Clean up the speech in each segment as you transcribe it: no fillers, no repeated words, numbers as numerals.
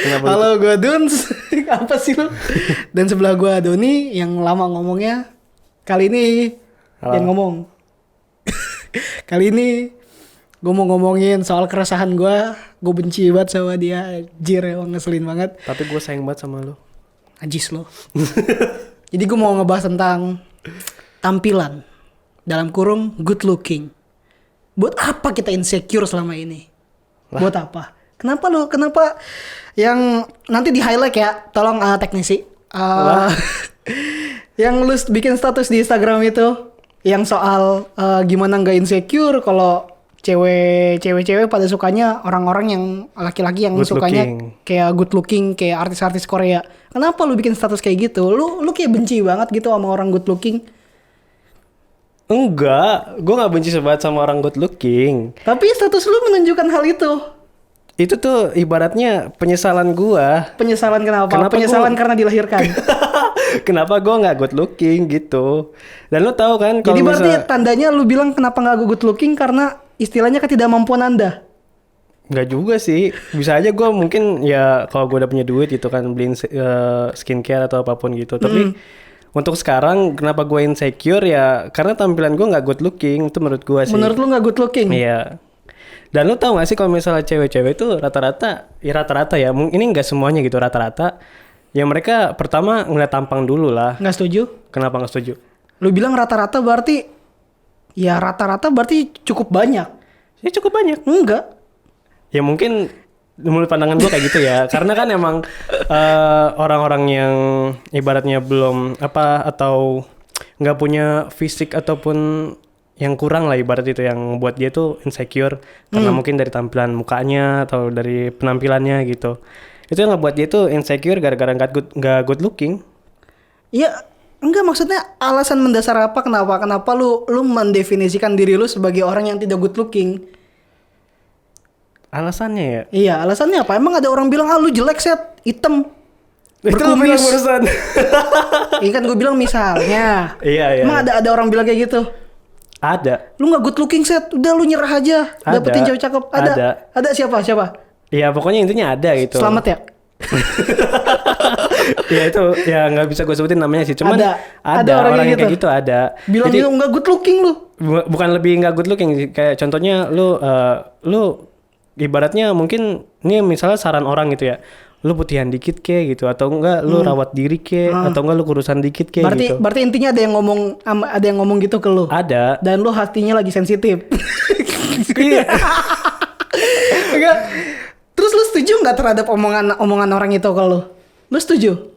Kenapa Halo, gue Duns. Apa sih lo? Dan sebelah gue Doni yang lama ngomongnya. Kali ini Halo. yang ngomong. Kali ini gue mau ngomongin soal keresahan gue. Gue benci banget sama dia. Jir, emang ngeselin banget. Tapi gue sayang banget sama lo. Najis lo. Jadi gue mau ngebahas tentang tampilan. Dalam kurung good looking. Buat apa kita insecure selama ini? Buat apa? Kenapa yang nanti di highlight ya? Tolong teknisi. Yang lu bikin status di Instagram itu yang soal gimana nggak insecure kalau cewek-cewek pada sukanya orang-orang yang laki-laki yang Good sukanya looking. kayak good looking, kayak artis-artis Korea. Kenapa lu bikin status kayak gitu? Lu kayak benci banget gitu sama orang good looking. Enggak, gue gak benci banget sama orang good looking. Tapi status lu menunjukkan hal itu. Itu tuh ibaratnya penyesalan gue. Penyesalan kenapa? Kenapa Penyesalan gua- karena dilahirkan. Kenapa gue gak good looking gitu. Dan lo tahu kan Jadi kalau berarti misal... tandanya lu bilang kenapa nggak good looking karena istilahnya ketidakmampuan Anda. Nggak juga sih. Bisa aja gue mungkin ya kalau gue udah punya duit gitu kan beliin skincare atau apapun gitu. Tapi untuk sekarang kenapa gue insecure ya karena tampilan gue nggak good looking itu menurut gue sih. Menurut lu nggak good looking? Iya. Dan lu tahu gak sih kalau misalnya cewek-cewek itu rata-rata ya ini nggak semuanya gitu rata-rata ya mereka pertama ngeliat tampang dulu lah. Nggak setuju? Kenapa nggak setuju? Lu bilang rata-rata berarti cukup banyak. Ya cukup banyak. Enggak. Ya mungkin menurut pandangan gue kayak gitu ya. Karena kan emang orang-orang yang ibaratnya belum atau nggak punya fisik ataupun yang kurang lah ibarat itu yang buat dia tuh insecure karena mungkin dari tampilan mukanya atau dari penampilannya gitu. Itu yang ngebuat dia tuh insecure gara-gara nggak good looking. Ya enggak, maksudnya alasan mendasar apa kenapa lu mendefinisikan diri lu sebagai orang yang tidak good looking? Alasannya ya. Iya, alasannya apa? Emang ada orang bilang lu jelek set, hitam, Itu lu bilang berkumis. barusan. Iya kan gue bilang misalnya. Iya. Emang ada orang bilang kayak gitu? Ada. Lu nggak good looking set, udah lu nyerah aja, Ada. dapetin cewek cakep. Ada siapa? Ya pokoknya intinya ada gitu. Selamat ya. Ya itu ya nggak bisa gue sebutin namanya sih. Cuman Ada orang orang yang kayak kayak gitu ada. Bilang Jadi, lu nggak good looking lu. bukan lebih nggak good looking sih. Kayak contohnya lu ibaratnya mungkin ini misalnya saran orang gitu ya. Lu putihan dikit ke gitu atau enggak lu rawat diri ke atau enggak lu kurusan dikit ke gitu. Berarti intinya ada yang ngomong gitu ke lu. Ada. Dan lu hatinya lagi sensitif. Iya. Enggak. Terus lu setuju nggak terhadap omongan orang itu ke lu? Lu setuju?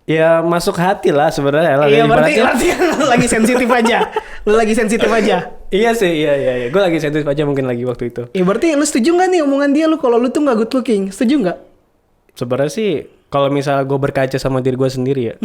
Ya masuk hati lah sebenarnya lah. Iya, berarti Ibaratnya- lu lagi sensitif aja. Lu lagi sensitif aja. Iya sih, iya. Gue lagi sensitif aja mungkin lagi waktu itu. Ya berarti lu setuju nggak nih omongan dia lu kalau lu tuh nggak good looking? Setuju nggak? Sebenarnya sih kalau misalnya gue berkaca sama diri gue sendiri ya,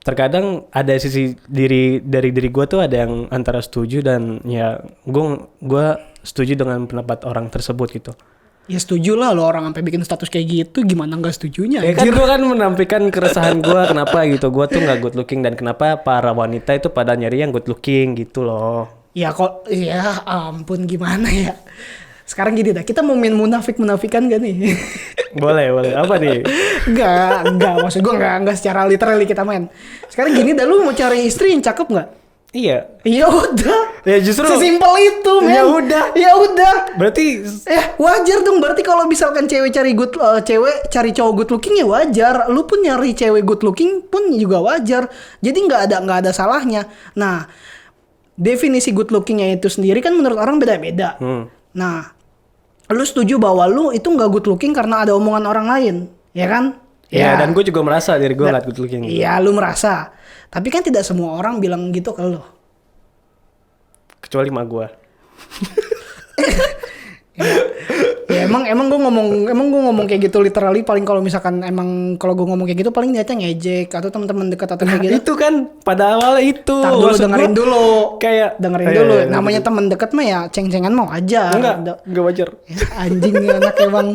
terkadang ada sisi dari diri gue tuh ada yang antara setuju dan ya gue setuju dengan pendapat orang tersebut gitu. Ya setuju lah, lo orang sampai bikin status kayak gitu, gimana nggak setujunya? Ya kan gue kan menampilkan keresahan gue kenapa gitu, gue tuh nggak good looking dan kenapa para wanita itu pada nyari yang good looking gitu loh. Ya ampun gimana ya? Sekarang gini dah, kita mau main munafikan gak nih? Boleh apa nih? Enggak, maksud gue enggak secara literally kita main. Sekarang gini dah, lu mau cari istri yang cakep nggak? Iya. Ya udah. Ya justru. Sesimpel itu, men. Ya udah. Berarti Wajar dong, berarti kalau misalkan cewek cari cowok good looking ya wajar. Lu pun nyari cewek good looking pun juga wajar. Jadi nggak ada salahnya. Nah, definisi good lookingnya itu sendiri kan menurut orang beda-beda. Nah, lu setuju bahwa lu itu nggak good looking karena ada omongan orang lain, ya kan? ya dan gue juga merasa diri gue nggak good looking. Iya, lu merasa. Tapi kan tidak semua orang bilang gitu ke lu. Kecuali mak gue. Ya emang gue ngomong kayak gitu literally paling kalau misalkan kalau gue ngomong kayak gitu paling niatnya ngejek atau teman-teman dekat atau kayak gitu. Itu kan pada awalnya itu. Tar dulu, Maksud dengerin gua dulu. Kayak Dengerin iya, dulu. iya, Namanya iya. teman dekat mah ya ceng-cengan mau aja. Enggak wajar. Ya, anjing nih anak emang.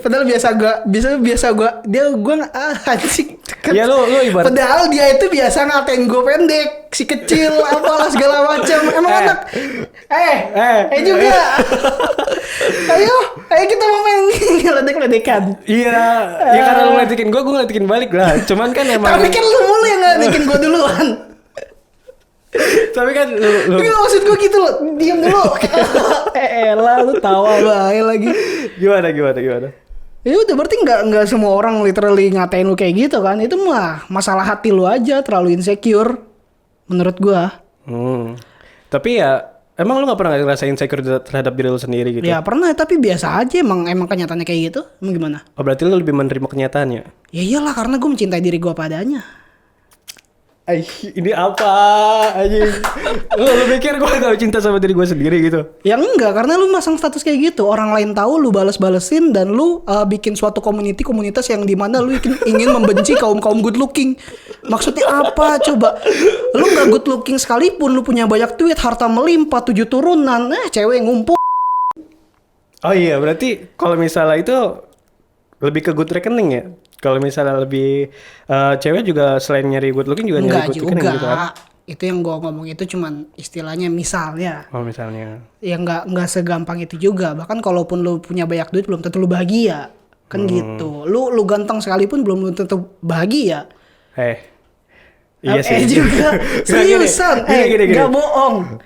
Padahal biasa gue anjing. Ya lu ibarat Padahal dia itu biasa ngatain gue pendek, si kecil, apalah segala macam. Emang anak juga. Ayo kita mau main ledek-ledekan. iya, ya karena lu ngeledekin gue ngeledekin balik lah. Cuman kan emang Tapi kan lu mulu yang ngeledekin gue duluan. tapi kan lu Enggak, maksud gue gitu loh. Diam dulu. Elah lu tawa bae lagi. gimana? Ya udah berarti nggak semua orang literally ngatain lu kayak gitu kan. Itu mah masalah hati lu aja, terlalu insecure menurut gua. Tapi ya emang lu gak pernah ngerasain insecure terhadap diri lu sendiri gitu? Ya pernah, tapi biasa aja emang kenyataannya kayak gitu. Emang gimana? Oh berarti lu lebih menerima kenyataannya? Ya iyalah, karena gue mencintai diri gua padanya. Ini apa anjing? Lu pikir gue gak cinta sama diri gue sendiri gitu? Ya enggak, karena lu masang status kayak gitu. Orang lain tahu, lu bales-balesin, dan lu bikin suatu komunitas yang dimana lu ingin membenci kaum good looking. Maksudnya apa coba? Lu gak good looking sekalipun, lu punya banyak duit, harta melimpah, 7 turunan, cewek ngumpul. Oh iya, berarti kalau misalnya itu lebih ke good reckoning ya? Kalau misalnya lebih cewek juga selain nyari good looking juga nyari good reckoning gitu kan? Itu yang gua ngomong itu cuman istilahnya misalnya. Oh misalnya. Ya nggak segampang itu juga. Bahkan kalaupun lu punya banyak duit belum tentu lu bahagia. Kan gitu. Lu ganteng sekalipun belum tentu bahagia. Iya sih. Juga. Seriusan. Gini. Gak bohong.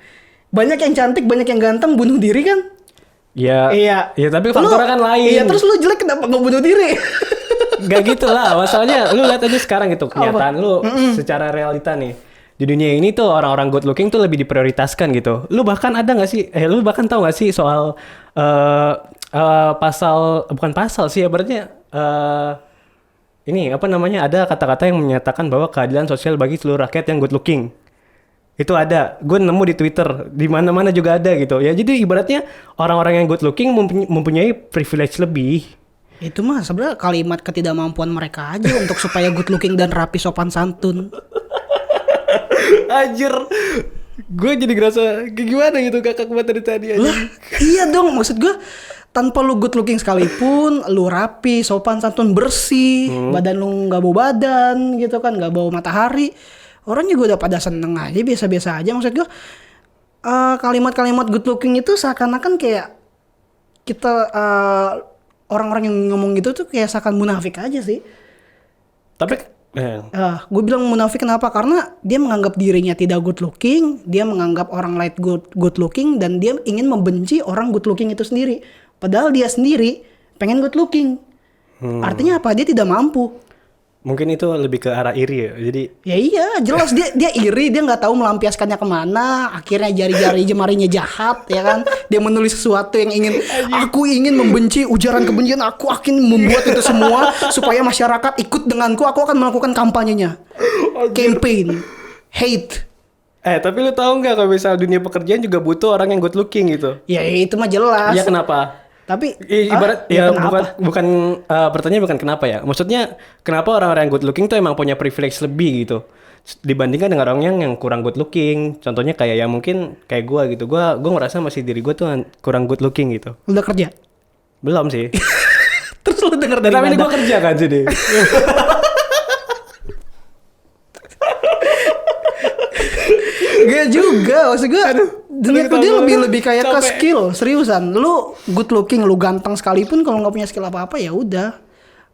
Banyak yang cantik, banyak yang ganteng bunuh diri kan? Iya. Iya tapi faktornya kan lain. Iya, terus lu jelek kenapa nggak bunuh diri? Gak gitu lah, masalahnya lu lihat aja sekarang gitu kenyataan lu secara realita nih. Di dunia ini tuh orang-orang good looking tuh lebih diprioritaskan gitu. Lu bahkan ada nggak sih? Lu bahkan tahu nggak sih soal bukan pasal sih ya berarti ini apa namanya ada kata-kata yang menyatakan bahwa keadilan sosial bagi seluruh rakyat yang good looking. Itu ada, gue nemu di Twitter, di mana-mana juga ada gitu. Ya jadi ibaratnya orang-orang yang good looking mempunyai privilege lebih. Itu mah sebenarnya kalimat ketidakmampuan mereka aja untuk supaya good looking dan rapi sopan santun. Anjir. Gue jadi ngerasa kayak gimana gitu kakak dari tadi aja. Iya dong, maksud gue tanpa lu good looking sekalipun, lu rapi, sopan santun, bersih, badan lu nggak bau badan gitu kan, nggak bau matahari, orang juga udah pada seneng aja, biasa-biasa aja. Maksud gue kalimat-kalimat good looking itu seakan-akan kayak kita orang-orang yang ngomong gitu tuh kayak seakan munafik aja sih. Tapi gue bilang munafik kenapa? Karena dia menganggap dirinya tidak good looking, dia menganggap orang lain good looking, dan dia ingin membenci orang good looking itu sendiri. Padahal dia sendiri pengen good looking. Artinya apa? Dia tidak mampu. Mungkin itu lebih ke arah iri ya. Jadi ya iya, jelas dia iri, dia nggak tahu melampiaskannya kemana. Akhirnya jari-jari jemarinya jahat, ya kan? Dia menulis sesuatu yang aku ingin membenci, ujaran kebencian, aku akan membuat itu semua supaya masyarakat ikut denganku. Aku akan melakukan kampanyenya, campaign, hate. Tapi lu tahu nggak kalau misal dunia pekerjaan juga butuh orang yang good looking gitu? Ya itu mah jelas. Iya kenapa? Tapi ibarat ya bukan pertanyaan bukan kenapa ya. Maksudnya kenapa orang-orang yang good looking tuh emang punya privilege lebih gitu dibandingkan dengan orang yang kurang good looking. Contohnya kayak ya mungkin kayak gue gitu. Gue ngerasa masih diri gue tuh kurang good looking gitu. Udah kerja? Belum sih. Terus lu denger dari mana? Tapi ini gue kerja kan sih. Gak juga, maksud gue dunia kerja lebih kayak ke skill, seriusan. Lu good looking, lu ganteng sekalipun kalau nggak punya skill apa-apa ya udah.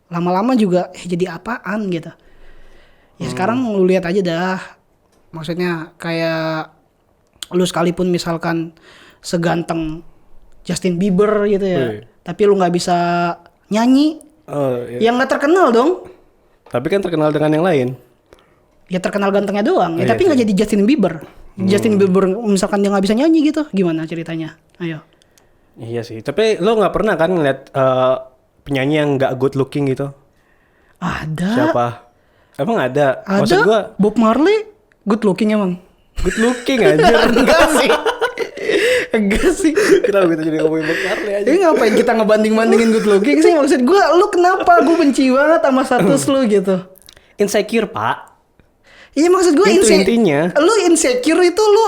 Lama-lama juga jadi apaan gitu. Ya sekarang lu lihat aja dah. Maksudnya kayak lu sekalipun misalkan seganteng Justin Bieber gitu ya. Tapi lu nggak bisa nyanyi. Yang nggak terkenal dong. Tapi kan terkenal dengan yang lain. Ya terkenal gantengnya doang. Tapi nggak jadi Justin Bieber. Justin Bieber misalkan dia nggak bisa nyanyi gitu, gimana ceritanya? Ayo. Iya sih. Tapi lo nggak pernah kan ngeliat penyanyi yang nggak good looking gitu? Ada. Siapa? Emang ada? Ada. Maksud gua Bob Marley good looking emang. good looking aja. Enggak sih. Enggak sih. Kenapa kita jadi ngomongin Bob Marley aja? Ini ngapain kita ngebanding-bandingin good looking sih? Maksud gue, lu kenapa gue benci banget sama status lu gitu? Insecure, Pak. Iya maksud gue intinya. Lu insecure itu lu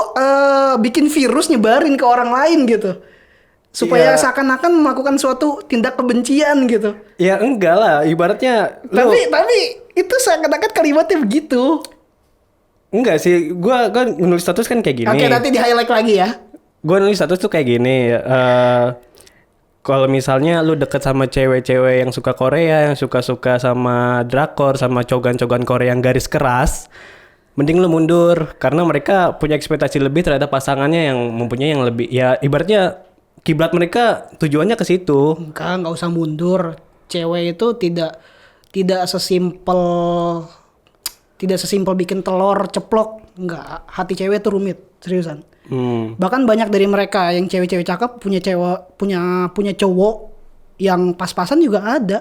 bikin virus nyebarin ke orang lain gitu. supaya Iya. seakan-akan melakukan suatu tindak kebencian gitu. Ya enggak lah, ibaratnya Tapi itu seakan-akan kalimatnya begitu. enggak sih, gua nulis status kan kayak gini. Oke, nanti di highlight lagi ya. Gue nulis status tuh kayak gini. Kalau misalnya lu deket sama cewek-cewek yang suka Korea, yang suka-suka sama drakor, sama cogan-cogan Korea yang garis keras, mending lu mundur karena mereka punya ekspektasi lebih terhadap pasangannya yang mempunyai yang lebih. Ya ibaratnya kiblat mereka tujuannya ke situ. Enggak usah mundur. Cewek itu tidak sesimpel bikin telur ceplok. Enggak, hati cewek itu rumit, seriusan. Bahkan banyak dari mereka yang cewek-cewek cakep punya cowok yang pas-pasan juga ada.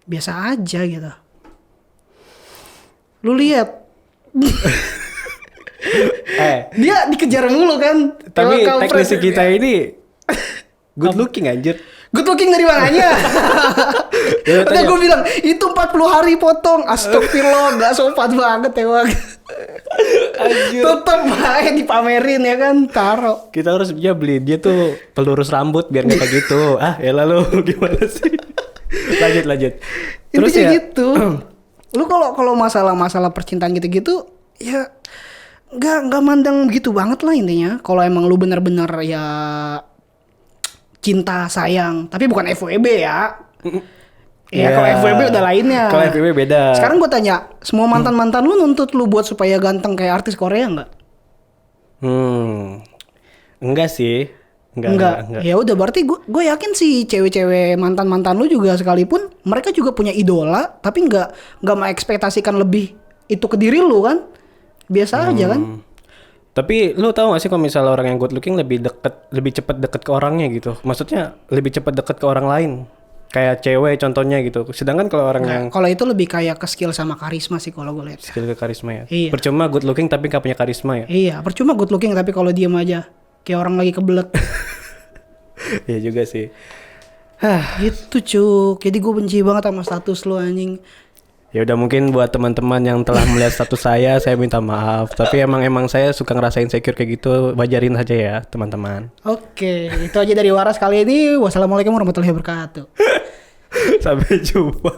Biasa aja gitu. Lu lihat. Dia dikejar mulu kan. Tapi Kalau teknisi kampret. kita ini good looking anjir. Good looking dari mananya? Udah gue bilang, itu 40 hari potong. Astagfirullah, gak sopan banget ya. Anjir. Tetep aja dipamerin ya kan, taro. Kita harus beli dia tuh pelurus rambut biar nggak kayak gitu. Ya lalu gimana sih? lanjut. Terus Intinya ya gitu. Lu kalau masalah percintaan gitu-gitu, ya nggak mandang gitu banget lah intinya. Kalau emang lu bener-bener ya cinta sayang, tapi bukan FWB ya. Ya kalau FWB udah lainnya. Kalau FWB beda. Sekarang gue tanya, semua mantan-mantan lu nuntut lu buat supaya ganteng kayak artis Korea nggak? Enggak sih. Enggak. Ya udah berarti gue yakin sih cewek-cewek mantan-mantan lu juga sekalipun mereka juga punya idola, tapi nggak mengekspektasikan lebih itu ke diri lu kan? Biasa aja kan? Tapi lu tahu gak sih kalau misalnya orang yang good looking lebih cepat deket ke orangnya gitu. Maksudnya lebih cepat deket ke orang lain. Kayak cewek contohnya gitu. Sedangkan kalau orang yang Kalau itu lebih kayak ke skill sama karisma sih kalau gue lihat. skill ke karisma ya. Iya. Percuma good looking tapi gak punya karisma ya. Iya, percuma good looking tapi kalau diem aja kayak orang lagi kebelet. Iya juga sih. Gitu cuk. Jadi gue benci banget sama status lu anjing. Ya udah mungkin buat teman-teman yang telah melihat status saya minta maaf. Tapi emang saya suka ngerasain insecure kayak gitu. Wajarin saja ya teman-teman. Oke, itu aja dari Waras kali ini. Wassalamualaikum warahmatullahi wabarakatuh. Sampai jumpa.